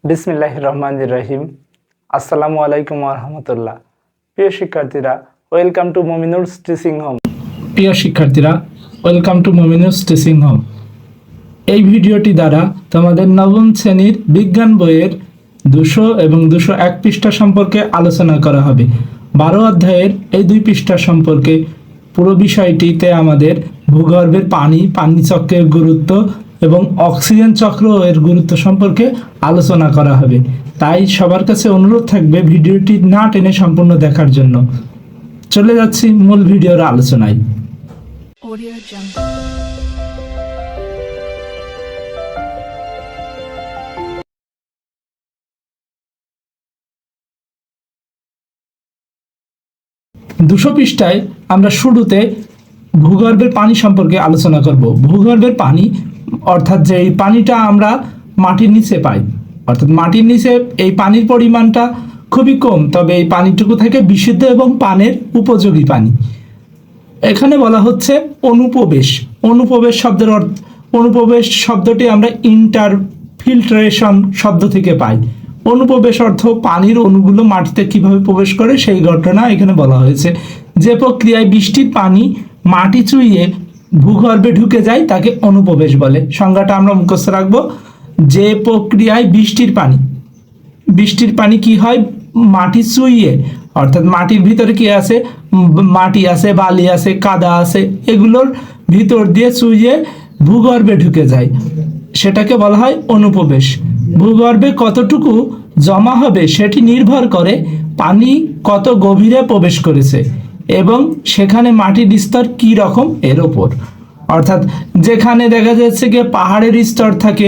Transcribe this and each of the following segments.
বিসমিল্লাহির রহমানির রহিম। আসসালামু আলাইকুম ওয়া রাহমাতুল্লাহ। প্রিয় শিক্ষার্থীরা, ওয়েলকাম টু মুমিনুরস টিচিং হোম। প্রিয় শিক্ষার্থীরা, ওয়েলকাম টু মুমিনুরস টিচিং হোম। এই ভিডিওটি দ্বারা তোমাদের নবম শ্রেণীর বিজ্ঞান বইয়ের 200 এবং 201 পৃষ্ঠা সম্পর্কে আলোচনা করা হবে। 12 অধ্যায়ের এই 2 পৃষ্ঠা সম্পর্কে পুরো বিষয়টিতে আমাদের ভূগর্ভের পানি চক্রের গুরুত্ব এবং অক্সিজেন চক্র এর গুরুত্ব সম্পর্কে আলোচনা করা হবে। তাই সবার কাছে অনুরোধ থাকবে ভিডিওটি না টেনে সম্পূর্ণ দেখার জন্য। চলে যাচ্ছি মূল ভিডিওর আলোচনায়। দুশো পৃষ্ঠায় আমরা শুরুতে ভূগর্ভের পানি সম্পর্কে আলোচনা করব। ভূগর্ভের পানি অর্থাৎ যে এই পানিটা আমরা মাটির নিচে পাই, অর্থাৎ মাটির নিচে এই পানির পরিমাণটা খুবই কম, তবে এই পানিটুকু থেকে বিশুদ্ধ এবং পানের উপযোগী পানি। এখানে বলা হচ্ছে অনুপ্রবেশ। অনুপ্রবেশ শব্দটি আমরা ইন্টারফিল্ট্রেশন শব্দ থেকে পাই। অনুপ্রবেশ অর্থ পানির অণুগুলো মাটিতে কিভাবে প্রবেশ করে সেই ঘটনা এখানে বলা হয়েছে। যে প্রক্রিয়ায় বৃষ্টির পানি মাটি চুইয়ে ভূগর্ভে ঢুকে যায় তাকে অনুপ্রবেশ বলে। সংজ্ঞাটা আমরা মুখস্থ রাখবো। যে প্রক্রিয়ায় বৃষ্টির পানি কি হয়, মাটি চুইয়ে, অর্থাৎ মাটির ভিতরে কি আছে, মাটি আছে, বালি আছে, কাদা আছে, এগুলোর ভিতর দিয়ে চুইয়ে ভূগর্ভে ঢুকে যায়, সেটাকে বলা হয় অনুপ্রবেশ। ভূগর্ভে কতটুকু জমা হবে সেটি নির্ভর করে পানি কত গভীরে প্রবেশ করেছে এবং সেখানে মাটির স্তর কি রকম এর ওপর। অর্থাৎ যেখানে দেখা যাচ্ছে গিয়ে পাহাড়ের স্তর থাকে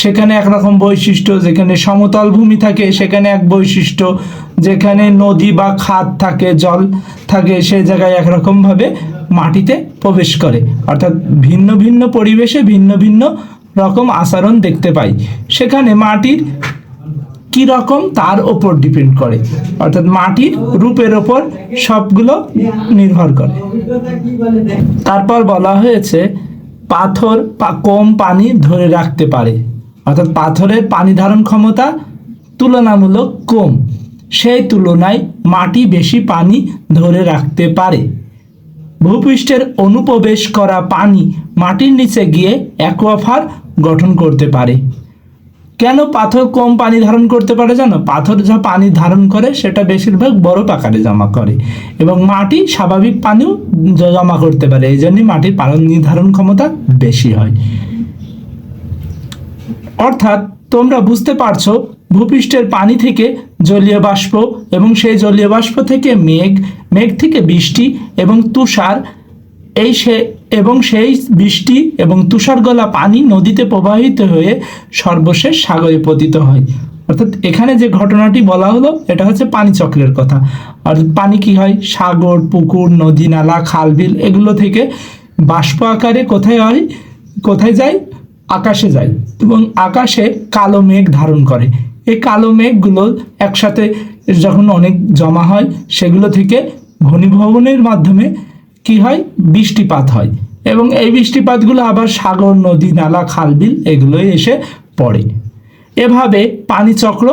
সেখানে একরকম বৈশিষ্ট্য, যেখানে সমতল ভূমি থাকে সেখানে এক বৈশিষ্ট্য, যেখানে নদী বা খাদ থাকে, জল থাকে, সেই জায়গায় একরকম ভাবে মাটিতে প্রবেশ করে। অর্থাৎ ভিন্ন ভিন্ন পরিবেশে ভিন্ন ভিন্ন রকম আচরণ দেখতে পাই। সেখানে মাটির কি রকম তার ওপর ডিপেন্ড করে, অর্থাৎ মাটির রূপের ওপর সবগুলো নির্ভর করে। তারপর বলা হয়েছে পাথর কম পানি ধরে রাখতে পারে, অর্থাৎ পাথরের পানি ধারণ ক্ষমতা তুলনামূলক কম, সেই তুলনায় মাটি বেশি পানি ধরে রাখতে পারে। ভূপৃষ্ঠের অনুপ্রবেশ করা পানি মাটির নিচে গিয়ে অ্যাকুইফার গঠন করতে পারে। কেন পাথর কম পানি ধারণ করতে পারে জানো? পাথর যা পানি ধারণ করে সেটা বেশিরভাগ বরফ আকারে জমা করে এবং মাটি স্বাভাবিক পানিও জমা করতে পারে, এই জন্যই মাটির পানি ধারণ ক্ষমতা বেশি হয়। অর্থাৎ তোমরা বুঝতে পারছো ভূপৃষ্ঠের পানি থেকে জলীয় বাষ্প এবং সেই জলীয় বাষ্প থেকে মেঘ থেকে বৃষ্টি এবং তুষার, সেই বৃষ্টি এবং তুষার গলা পানি নদীতে প্রবাহিত হয়ে সর্বশেষ সাগরে পতিত হয়। অর্থাৎ এখানে যে ঘটনাটি বলা হলো এটা হচ্ছে পানি চক্রের কথা। আর পানি কি হয়, সাগর, পুকুর, নদী, নালা, খাল, বিল এগুলো থেকে বাষ্প আকারে কোথায় যায়, আকাশে যায় এবং আকাশে কালো মেঘ ধারণ করে। এই কালো মেঘগুলো একসাথে যখন অনেক জমা হয় সেগুলো থেকে ঘনীভবনের মাধ্যমে কি হয়, বৃষ্টিপাত হয় এবং এই বৃষ্টিপাতগুলো আবার সাগর, নদী, নালা, খাল, বিল এগুলোই এসে পড়ে। এভাবে পানি চক্র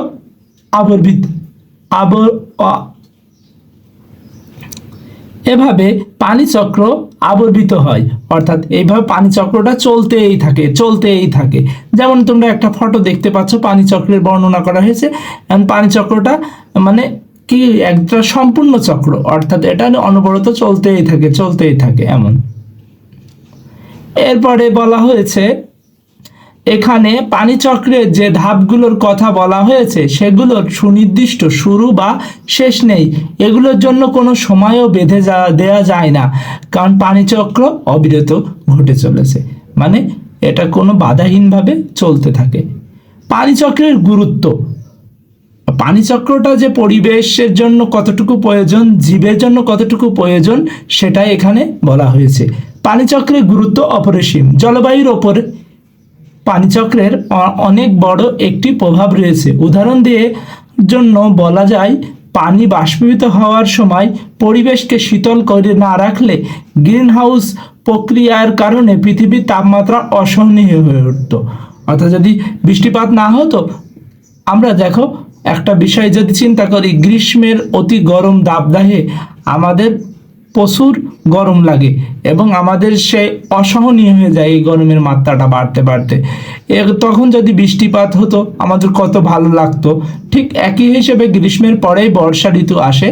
আবর্তিত হয়। অর্থাৎ এইভাবে পানি চক্রটা চলতেই থাকে। যেমন তোমরা একটা ফটো দেখতে পাচ্ছ, পানি চক্রের বর্ণনা করা হয়েছে। পানি চক্রটা মানে কি একটা সম্পূর্ণ চক্র, অর্থাৎ এটা অনবরত চলতেই থাকে এমন। এরপরে বলা হয়েছে এখানে পানি চক্রের যে ধাপগুলোর কথা বলা হয়েছে সেগুলোর সুনির্দিষ্ট শুরু বা শেষ নেই। এগুলোর জন্য কোনো সময়ও বেঁধে দেয়া যায় না, কারণ পানি চক্র অবিরত ঘটে চলেছে, মানে এটা কোনো বাধাহীনভাবে চলতে থাকে। পানি চক্রের গুরুত্ব, পানি চক্রটা যে পরিবেশের জন্য কতটুকু প্রয়োজন, জীবের জন্য কতটুকু প্রয়োজন সেটাই এখানে বলা হয়েছে। পানি চক্রের গুরুত্ব অপরিসীম। জলবায়ুর ওপর পানিচক্রের অনেক বড় একটি প্রভাব রয়েছে। উদাহরণ দিয়ে জন্য বলা যায়, পানি বাষ্পীভূত হওয়ার সময় পরিবেশকে শীতল করে না রাখলে গ্রিনহাউস প্রক্রিয়ার কারণে পৃথিবীর তাপমাত্রা অসহনীয় হয়ে উঠত। অর্থাৎ যদি বৃষ্টিপাত না হতো আমরা দেখো একটা বিষয় যদি চিন্তা করি, গ্রীষ্মের অতি গরম দাবদাহে আমাদের প্রচুর গরম লাগে এবং আমাদের সে অসহনীয় হয়ে যায় এই গরমের মাত্রাটা বাড়তে বাড়তে। তখন যদি বৃষ্টিপাত হতো আমাদের কত ভালো লাগতো। ঠিক একই হিসেবে গ্রীষ্মের পরেই বর্ষা ঋতু আসে,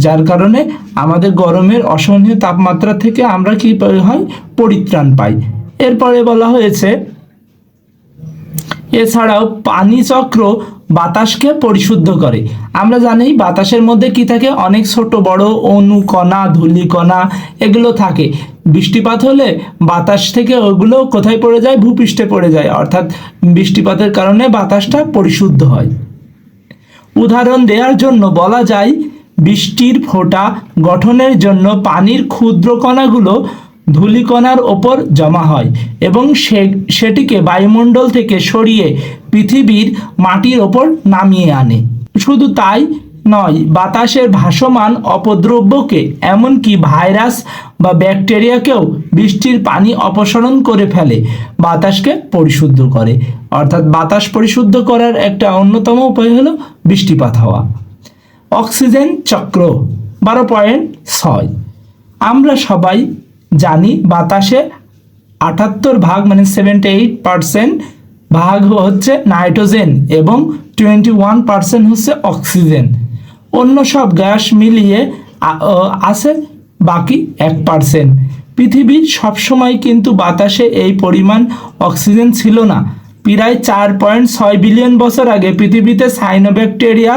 যার কারণে আমাদের গরমের অসহনীয় তাপমাত্রা থেকে আমরা কি হয়, পরিত্রাণ পাই। এরপরে বলা হয়েছে এছাড়াও পানি চক্র বাতাসকে পরিশুদ্ধ করে। আমরা জানি বাতাসের মধ্যে কি থাকে, অনেক ছোট বড় অণু কণা ধূলিকণা এগুলো থাকে। বৃষ্টিপাত হলে বাতাস থেকে ওগুলো কোথায় পড়ে যায়, ভূপৃষ্ঠে পড়ে যায়, অর্থাৎ বৃষ্টিপাতের কারণে বাতাসটা পরিশুদ্ধ হয়। উদাহরণ দেওয়ার জন্য বলা যায় বৃষ্টির ফোঁটা গঠনের জন্য পানির ক্ষুদ্র কণাগুলো ধূলিকণার ওপর জমা হয় এবং সেটিকে বায়ুমণ্ডল থেকে সরিয়ে পৃথিবীর মাটির ওপর নামিয়ে আনে। শুধু তাই নয়, বাতাসের ভাসমান অপদ্রব্যকে, এমনকি ভাইরাস বা ব্যাকটেরিয়াকেও বৃষ্টির পানি অপসারণ করে ফেলে, বাতাসকে পরিশুদ্ধ করে। অর্থাৎ বাতাস পরিশুদ্ধ করার একটা অন্যতম উপায় হলো বৃষ্টিপাত হওয়া। অক্সিজেন চক্র 12.6। আমরা সবাই জানি বাতাসে 78 মানে 78% ভাগ হচ্ছে নাইট্রোজেন এবং 21% হচ্ছে অক্সিজেন। অন্য সব গ্যাস মিলিয়ে আছে বাকি 1%। পৃথিবীর সবসময় কিন্তু বাতাসে এই পরিমাণ অক্সিজেন ছিল না। প্রায় 4.6 বিলিয়ন বছর আগে পৃথিবীতে সাইনোব্যাকটেরিয়া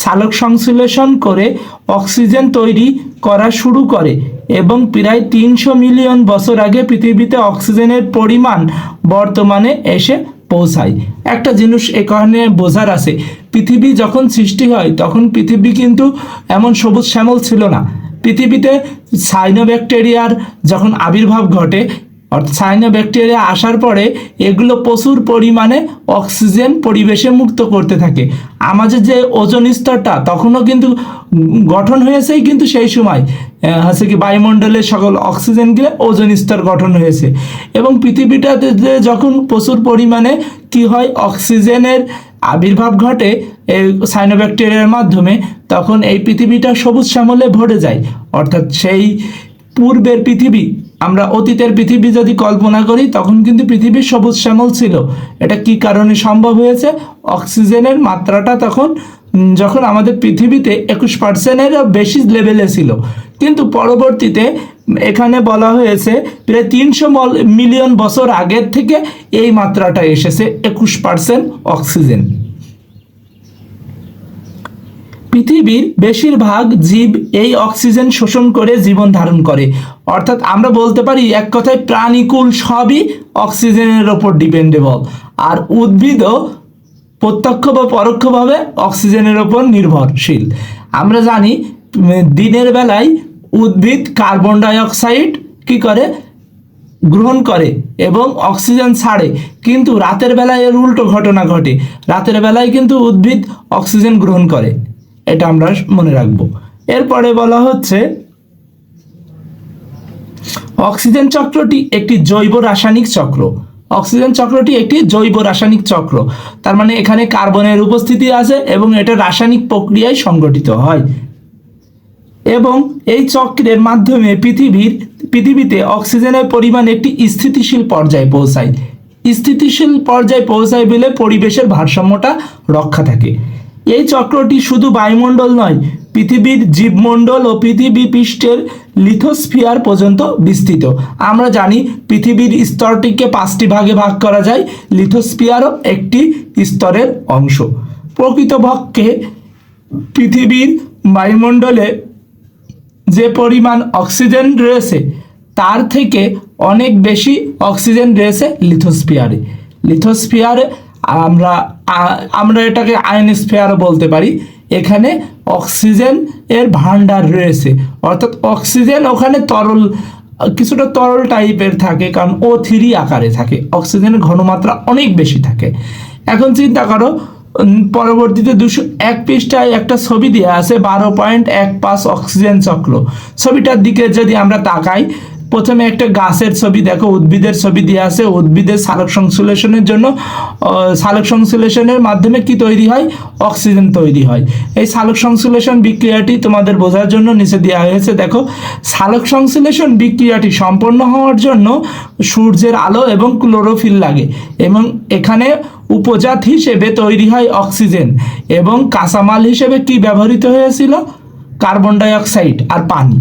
সালোক সংশ্লেষণ করে অক্সিজেন তৈরি করা শুরু করে এবং প্রায় 300 মিলিয়ন বছর আগে পৃথিবীতে অক্সিজেনের পরিমাণ বর্তমানে এসে পৌঁছায়। একটা জিনিস এখানে বোঝার আছে, পৃথিবী যখন সৃষ্টি হয় তখন পৃথিবী কিন্তু এমন সবুজ শ্যামল ছিল না। পৃথিবীতে সাইনোব্যাকটেরিয়ার যখন আবির্ভাব ঘটে, অর্থাৎ সাইনোব্যাকটেরিয়া আসার পরে এগুলো প্রচুর পরিমাণে অক্সিজেন পরিবেশে মুক্ত করতে থাকে। আমাদের যে ওজোন স্তরটা তখনও কিন্তু গঠন হয়েছেই, কিন্তু সেই সময় হচ্ছে কি বায়ুমণ্ডলের সকল অক্সিজেন গিয়ে ওজোন স্তর গঠন হয়েছে এবং পৃথিবীটাতে যখন প্রচুর পরিমাণে কি হয়, অক্সিজেনের আবির্ভাব ঘটে এই সাইনোব্যাকটেরিয়ার মাধ্যমে, তখন এই পৃথিবীটা সবুজ শ্যামলে ভরে যায়। অর্থাৎ সেই পূর্বের পৃথিবী, আমরা অতীতের পৃথিবী যদি কল্পনা করি তখন কিন্তু পৃথিবী সবুজ শ্যামল ছিল। এটা কি কারণে সম্ভব হয়েছে, অক্সিজেনের মাত্রাটা তখন যখন আমাদের পৃথিবীতে 21%-এরও বেশি লেভেলে ছিল, কিন্তু পরবর্তীতে এখানে বলা হয়েছে প্রায় 300 মিলিয়ন বছর আগের থেকে এই মাত্রাটা এসেছে 21% অক্সিজেন। পৃথিবীর বেশিরভাগ জীব এই অক্সিজেন শোষণ করে জীবন ধারণ করে। অর্থাৎ আমরা বলতে পারি এক কথায় প্রাণীকুল সবই অক্সিজেনের ওপর ডিপেন্ডেবল, আর উদ্ভিদও প্রত্যক্ষ বা পরোক্ষভাবে অক্সিজেনের ওপর নির্ভরশীল। আমরা জানি দিনের বেলায় উদ্ভিদ কার্বন ডাই অক্সাইড কি করে, গ্রহণ করে এবং অক্সিজেন ছাড়ে, কিন্তু রাতের বেলায় এর উল্টো ঘটনা ঘটে। রাতের বেলায় কিন্তু উদ্ভিদ অক্সিজেন গ্রহণ করে, এটা আমরা মনে রাখবো। এরপরে বলা হচ্ছে অক্সিজেন চক্রটি একটি জৈব রাসায়নিক চক্র। অক্সিজেন চক্রটি একটি জৈব রাসায়নিক চক্র, তার মানে এখানে কার্বনের উপস্থিতি আছে এবং এটা রাসায়নিক প্রক্রিয়ায় সংঘটিত হয় এবং এই চক্রের মাধ্যমে পৃথিবীতে অক্সিজেনের পরিমাণ একটি স্থিতিশীল পর্যায়ে পৌঁছায়। স্থিতিশীল পর্যায়ে পৌঁছায় বলে পরিবেশের ভারসাম্যটা রক্ষা থাকে। এই চক্রটি শুধু বায়ুমণ্ডল নয়, পৃথিবীর জীবমণ্ডল ও পৃথিবী পৃষ্ঠের লিথোস্ফিয়ার পর্যন্ত বিস্তৃত। আমরা জানি পৃথিবীর স্তরটিকে 5টি ভাগে ভাগ করা যায়, লিথোস্ফিয়ারও একটি স্তরের অংশ। প্রকৃতপক্ষে পৃথিবীর বায়ুমণ্ডলে যে পরিমাণ অক্সিজেন রয়েছে তার থেকে অনেক বেশি অক্সিজেন রয়েছে লিথোস্ফিয়ারে। লিথোস্ফিয়ারে আমরা এটাকে আয়নোস্ফিয়ারও বলতে পারি। এখানে অক্সিজেন এর ভান্ডার রয়েছে, অর্থাৎ অক্সিজেন ওখানে তরল, কিছুটা তরল টাইপের থাকে, কারণ O3 আকারে থাকে, অক্সিজেনের ঘনমাত্রা অনেক বেশি থাকে। এখন চিন্তা করো, পরবর্তীতে 201 পৃষ্ঠায় একটা ছবি দেওয়া আছে 12.15 অক্সিজেন চক্র। ছবিটার দিকে যদি আমরা তাকাই প্রথমে একটা গাছের ছবি দেখো, উদ্ভিদের ছবি দেওয়া আছে। উদ্ভিদের সালোক সংশ্লেষণের জন্য সালোক সংশ্লেষণের মাধ্যমে কি তৈরি হয়? অক্সিজেন তৈরি হয়। এই সালোক সংশ্লেষণ বিক্রিয়াটি তোমাদের বোঝার জন্য নিচে দেওয়া হয়েছে। দেখো, সালোক সংশ্লেষণ বিক্রিয়াটি সম্পন্ন হওয়ার জন্য সূর্যের আলো এবং ক্লোরোফিল লাগে, এবং এখানে উপজাত হিসেবে তৈরি হয় অক্সিজেন, এবং কাঁচামাল হিসেবে কি ব্যবহৃত হয়েছিল? কার্বন ডাই অক্সাইড আর পানি।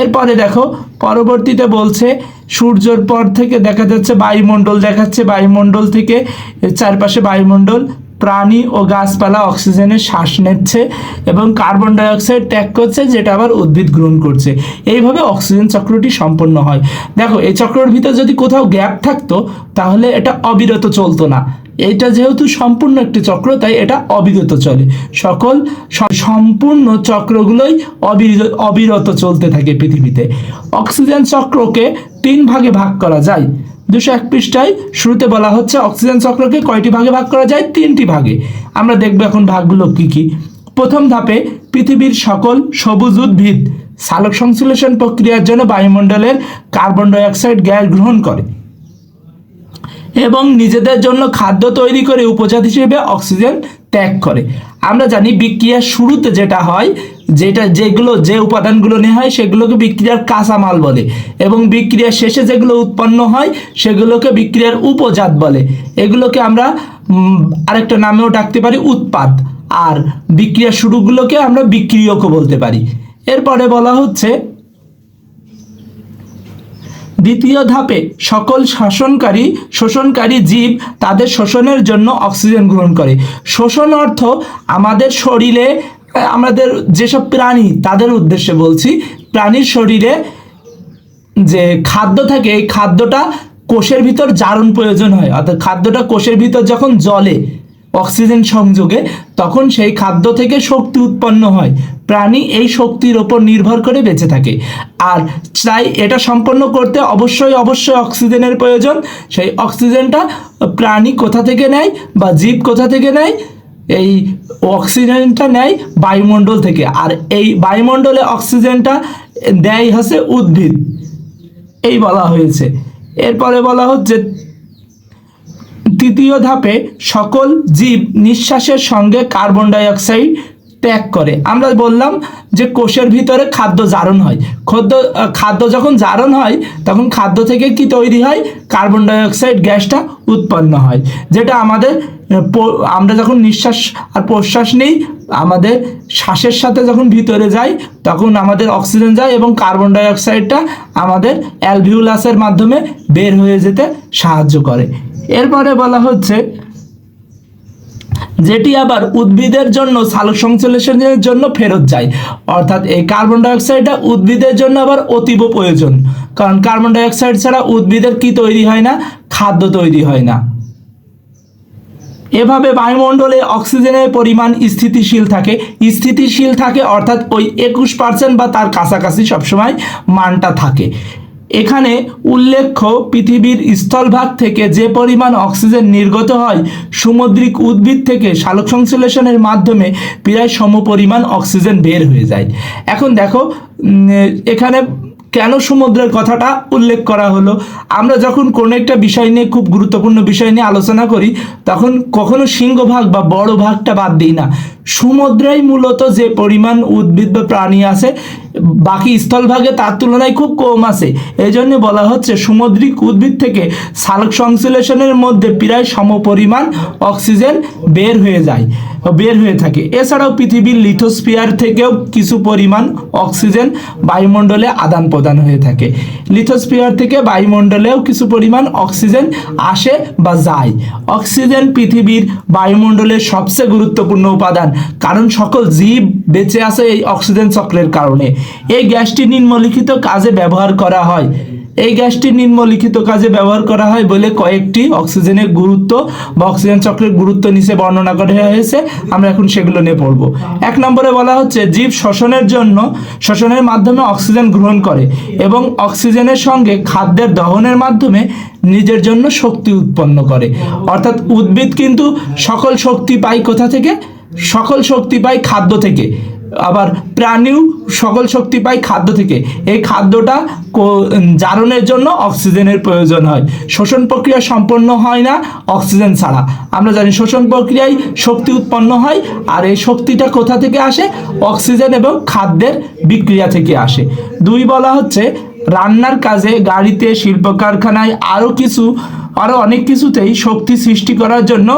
এরপরে দেখো, পরবর্তীতে বলছে সূর্যের পর থেকে দেখা যাচ্ছে বায়ুমণ্ডল দেখাচ্ছে, বায়ুমণ্ডল থেকে চারপাশে বায়ুমণ্ডল, প্রাণী ও গাছপালা অক্সিজেনের শ্বাস নিচ্ছে এবং কার্বন ডাই অক্সাইড ত্যাগ করছে, যেটা আবার উদ্ভিদ গ্রহণ করছে। এইভাবে অক্সিজেন চক্রটি সম্পন্ন হয়। দেখো, এই চক্রের ভিতর যদি কোথাও গ্যাপ থাকতো তাহলে এটা অবিরত চলতো না। এটা যেহেতু সম্পূর্ণ একটি চক্র, তাই এটা অবিরত চলে। সম্পূর্ণ চক্রগুলোই অবিরত চলতে থাকে পৃথিবীতে। অক্সিজেন চক্রকে 3 ভাগে ভাগ করা যায়। 201 পৃষ্ঠায় শুরুতে বলা হচ্ছে অক্সিজেন চক্রকে কয়টি ভাগে ভাগ করা যায়? 3টি ভাগে। আমরা দেখব এখন ভাগগুলো কি কি। প্রথম ধাপে পৃথিবীর সকল সবুজ উদ্ভিদ সালোক সংশ্লেষণ প্রক্রিয়ার জন্য বায়ুমণ্ডলের কার্বন ডাই অক্সাইড গ্যাস গ্রহণ করে এবং নিজেদের জন্য খাদ্য তৈরি করে উপজাত হিসেবে অক্সিজেন ত্যাগ করে। আমরা জানি বিক্রিয়ার শুরুতে যেটা হয়, যে উপাদানগুলো নেওয়া হয় সেগুলোকে বিক্রিয়ার কাঁচামাল বলে, এবং বিক্রিয়ার শেষে যেগুলো উৎপন্ন হয় সেগুলোকে বিক্রিয়ার উপজাত বলে। এগুলোকে আমরা আরেকটা নামেও ডাকতে পারি উৎপাদ, আর বিক্রিয়ার শুরুগুলোকে আমরা বিক্রিয়কও বলতে পারি। এরপরে বলা হচ্ছে দ্বিতীয় ধাপে সকল শোষণকারী জীব তাদের শোষণের জন্য অক্সিজেন গ্রহণ করে। শোষণ অর্থ আমাদের শরীরে, আমাদের যেসব প্রাণী তাদের উদ্দেশ্যে বলছি, প্রাণীর শরীরে যে খাদ্য থাকে এই খাদ্যটা কোষের ভিতর জারণ প্রয়োজন হয়, অর্থাৎ খাদ্যটা কোষের ভিতর যখন জ্বলে অক্সিজেন সংযোগে, তখন সেই খাদ্য থেকে শক্তি উৎপন্ন হয়। প্রাণী এই শক্তির ওপর নির্ভর করে বেঁচে থাকে, আর তাই এটা সম্পন্ন করতে অবশ্যই অক্সিজেনের প্রয়োজন। সেই অক্সিজেনটা প্রাণী কোথা থেকে নেয় বা জীব কোথা থেকে নেয়? এই অক্সিজেনটা নেয় বায়ুমণ্ডল থেকে, আর এই বায়ুমণ্ডলে অক্সিজেনটা দেয় হচ্ছে উদ্ভিদ, এই বলা হয়েছে। এরপরে বলা হচ্ছে তৃতীয় ধাপে সকল জীব নিঃশ্বাসের সঙ্গে কার্বন ডাই অক্সাইড ত্যাগ করে। আমরা বললাম যে কোষের ভিতরে খাদ্য জারণ হয়, খাদ্য যখন জারণ হয় তখন খাদ্য থেকে কি তৈরি হয়? কার্বন ডাই অক্সাইড গ্যাসটা উৎপন্ন হয়, যেটা আমরা যখন নিঃশ্বাস আর প্রশ্বাস নিই, আমাদের শ্বাসের সাথে যখন ভিতরে যায় তখন আমাদের অক্সিজেন যায় এবং কার্বন ডাই অক্সাইডটা আমাদের অ্যালভিউলাসের মাধ্যমে বের হয়ে যেতে সাহায্য করে। এরপরে বলা হচ্ছে যেটি আবার উদ্ভিদের জন্য সালোক সংশ্লেষণের জন্য ফেরত যায়, অর্থাৎ এই কার্বন ডাই অক্সাইডটা উদ্ভিদের জন্য আবার অতীব প্রয়োজন, কারণ কার্বন ডাই অক্সাইড ছাড়া উদ্ভিদের কি তৈরি হয় না? খাদ্য তৈরি হয় না। এভাবে বায়ুমণ্ডলে অক্সিজেনের পরিমাণ স্থিতিশীল থাকে, অর্থাৎ ওই 21% বা তার কাছাকাছি সবসময় মানটা থাকে। এখানে উল্লেখ্য পৃথিবীর স্থলভাগ থেকে যে পরিমাণ অক্সিজেন নির্গত হয় সামুদ্রিক উদ্ভিদ থেকে সালোক সংশ্লেষণের মাধ্যমে প্রায় সমপরিমাণ অক্সিজেন বের হয়ে যায়। এখন দেখো, এখানে কেন সমুদ্রের কথাটা উল্লেখ করা হলো? আমরা যখন কোনো একটা বিষয় নিয়ে, খুব গুরুত্বপূর্ণ বিষয় নিয়ে আলোচনা করি, তখন কখনো সিংহভাগ বা বড় ভাগটা বাদ দিই না। সমুদ্রেই মূলত যে পরিমাণ উদ্ভিদ বা প্রাণী আছে, বাকি স্থলভাগে তার তুলনায় খুব কম আছে। এই জন্য বলা হচ্ছে সামুদ্রিক উদ্ভিদ থেকে সালোক সংশ্লেষণের মধ্যে প্রায় সমপরিমাণ অক্সিজেন বের হয়ে থাকে। এছাড়াও পৃথিবীর লিথোস্ফিয়ার থেকেও কিছু পরিমাণ অক্সিজেন বায়ুমণ্ডলে আদান প্রদান হয়ে থাকে। লিথোস্ফিয়ার থেকে বায়ুমণ্ডলেও কিছু পরিমাণ অক্সিজেন আসে বা যায়। অক্সিজেন পৃথিবীর বায়ুমণ্ডলের সবচেয়ে গুরুত্বপূর্ণ উপাদান, কারণ সকল জীব বেঁচে আছে এই অক্সিজেন চক্রের কারণে। এই গ্যাসটি নিম্নলিখিত কাজে ব্যবহার করা হয় বলে কয়েকটি অক্সিজেনের গুরুত্ব বা অক্সিজেন চক্রের গুরুত্ব নিচে বর্ণনা করা হয়েছে, আমরা এখন সেগুলো নিয়ে পড়ব। 1 নম্বরে বলা হচ্ছে জীব শ্বসনের মাধ্যমে অক্সিজেন গ্রহণ করে এবং অক্সিজেনের সঙ্গে খাদ্যের দহনের মাধ্যমে নিজের জন্য শক্তি উৎপন্ন করে। অর্থাৎ উদ্ভিদ কিন্তু সকল শক্তি পায় কোথা থেকে? সকল শক্তি পায় খাদ্য থেকে। আবার প্রাণীও সকল শক্তি পায় খাদ্য থেকে। এই খাদ্যটা জারণের জন্য অক্সিজেনের প্রয়োজন হয়। শোষণ প্রক্রিয়া সম্পন্ন হয় না অক্সিজেন ছাড়া। আমরা জানি শোষণ প্রক্রিয়ায় শক্তি উৎপন্ন হয়, আর এই শক্তিটা কোথা থেকে আসে? অক্সিজেন এবং খাদ্যের বিক্রিয়া থেকে আসে। 2 বলা হচ্ছে রান্নার কাজে, গাড়িতে, শিল্প কারখানায় আরো অনেক কিছুতেই শক্তি সৃষ্টি করার জন্য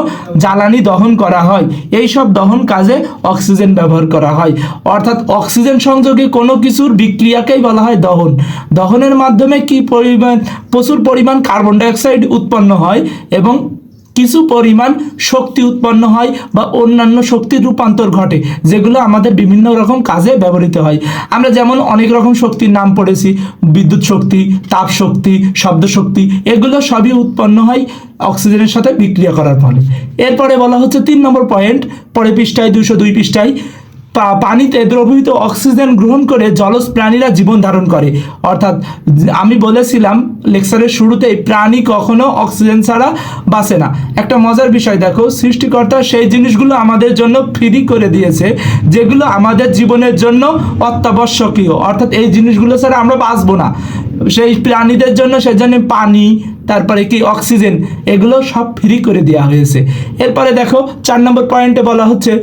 জ্বালানি দহন করা হয়। এই সব দহন কাজে অক্সিজেন ব্যবহার করা হয়। অর্থাৎ অক্সিজেন সংযোগে কোনো কিছুর বিক্রিয়াকেই বলা হয় দহন। দহনের মাধ্যমে প্রচুর পরিমাণ কার্বন ডাইঅক্সাইড উৎপন্ন হয় এবং কিছু পরিমাণ শক্তি উৎপন্ন হয় বা অন্যান্য শক্তির রূপান্তর ঘটে, যেগুলো আমাদের বিভিন্ন রকম কাজে ব্যবহৃত হয়। আমরা যেমন অনেক রকম শক্তির নাম পড়েছি, বিদ্যুৎ শক্তি, তাপ শক্তি, শব্দ শক্তি, এগুলো সবই উৎপন্ন হয় অক্সিজেনের সাথে বিক্রিয়া করার ফলে। এরপরে বলা হচ্ছে 3 নম্বর পয়েন্ট, পরে পৃষ্ঠায় 202 পৃষ্ঠায়, পানিতে দ্রবীভূত অক্সিজেন গ্রহণ করে জলজ প্রাণীরা জীবন ধারণ করে। অর্থাৎ আমি বলেছিলাম লেকচারের শুরুতেই, প্রাণী কখনো অক্সিজেন ছাড়া বাঁচে না। একটা মজার বিষয় দেখো, সৃষ্টিকর্তা সেই জিনিসগুলো আমাদের জন্য ফ্রি করে দিয়েছে যেগুলো আমাদের জীবনের জন্য অত্যাবশ্যকীয়। অর্থাৎ এই জিনিসগুলো ছাড়া আমরা বাঁচবো না। সেই প্রাণীদের জন্য সেজন্য পানি, তারপরে কি অক্সিজেন, এগুলো সব ফ্রি করে দেওয়া হয়েছে। এরপরে দেখো 4 নম্বর পয়েন্টে বলা হচ্ছে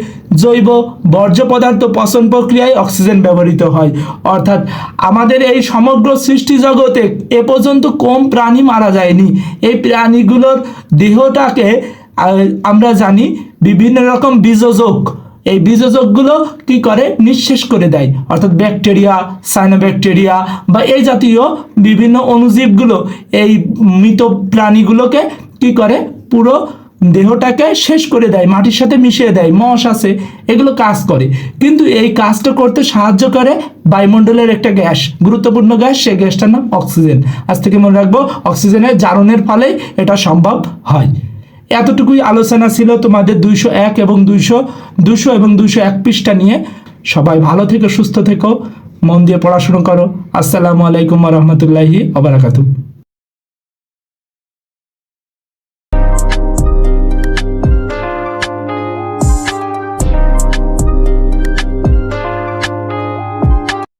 জৈব বর্জ্য পদার্থ পচন প্রক্রিয়ায় অক্সিজেন ব্যবহৃত হয়। অর্থাৎ আমাদের এই সমগ্র সৃষ্টি জগতে এ পর্যন্ত কম প্রাণী মারা যায়নি। এই প্রাণীগুলোর দেহটাকে আমরা জানি বিভিন্ন রকম বীজযোগ, এই বীজযোগগুলো কি করে? নিঃশেষ করে দেয়। অর্থাৎ ব্যাকটেরিয়া, সায়ানোব্যাকটেরিয়া বা এই জাতীয় বিভিন্ন অণুজীবগুলো এই মৃত প্রাণীগুলোকে কি করে? পুরো দেহটাকে শেষ করে দেয়, মাটির সাথে মিশিয়ে দেয়। মশ আছে, এগুলো কাজ করে। কিন্তু এই কাজটা করতে সাহায্য করে বায়ুমণ্ডলের একটা গ্যাস, গুরুত্বপূর্ণ গ্যাস, সেই গ্যাসটার নাম অক্সিজেন। আজ থেকে মনে রাখবো, অক্সিজেনের জারণের ফলেই এটা সম্ভব হয়। এতটুকুই আলোচনা ছিল তোমাদের 201 এবং 201 পৃষ্ঠা নিয়ে। সবাই ভালো থেকো, সুস্থ থেকো, মন দিয়ে পড়াশোনা করো। আসসালামু আলাইকুম ওয়া রাহমাতুল্লাহি ওয়া বারাকাতুহু।